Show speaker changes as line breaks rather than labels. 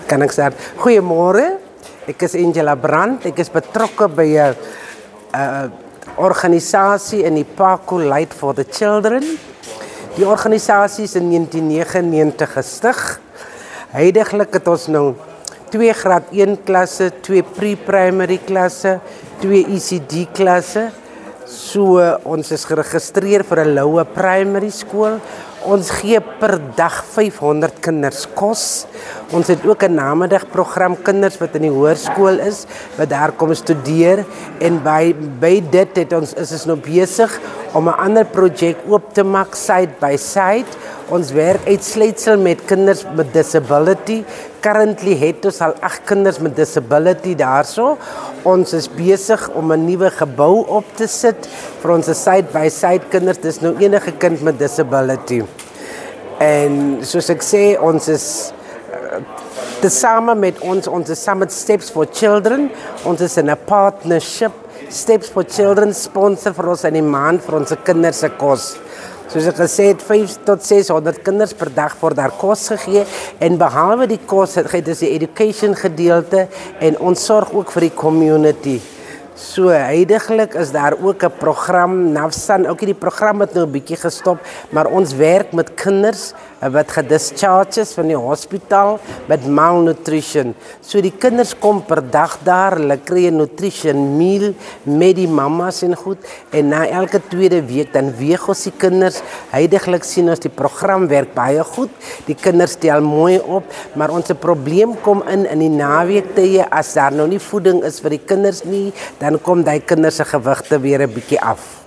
Kan ek sê, goeiemôre. Ek is Angela Brandt. Ek is betrokke by 'n organisasie in die Paco Light for the Children. Die organisasie is in 1999 gestig. Huidiglik het ons nou 2 graad 1 klasse, 2 pre-primary klasse, 2 ECD klasse. So ons is geregistreer vir 'n Loue primary skool. Ons gee per dag 500 kinders kos. Ons het ook 'n namiddagprogram kinders wat in die hoërskool is, wat daar kom studeer en by dit het ons is nou besig om 'n ander projek oop te maak side by side. Ons werk uitsluitend met kinders met disability. Currently het ons al 8 kinders met disability daarso. Ons is besig om 'n nuwe gebou op te sit vir ons side by side kinders. Dis nou enige kind met disability. En soos ek sê, ons is tesame met ons is saam met Steps for Children. Ons is in 'n partnership. Steps for Children sponsor vir ons in die maand vir ons kinders se kos. Soos ek gesê het, 500 tot 600 kinders per dag word daar kos gegee en behalwe die kos het ons die education gedeelte en ons sorg ook vir die community. So huidiglik is daar ook 'n program, Nafsan, ook die program het nou 'n bietjie gestop, maar ons werk met kinders wat gedischarged is van die hospitaal met malnutrition. So die kinders kom per dag daar, hulle kry 'n nutrition meal met die mammas en goed en na elke tweede week dan weeg ons die kinders. Huidiglik sien ons die program werk baie goed. Die kinders stel mooi op, maar ons probleem kom in die nawekte as daar nou nie voeding is vir die kinders nie, dan kom daai kinders se gewigte weer 'n bietjie af.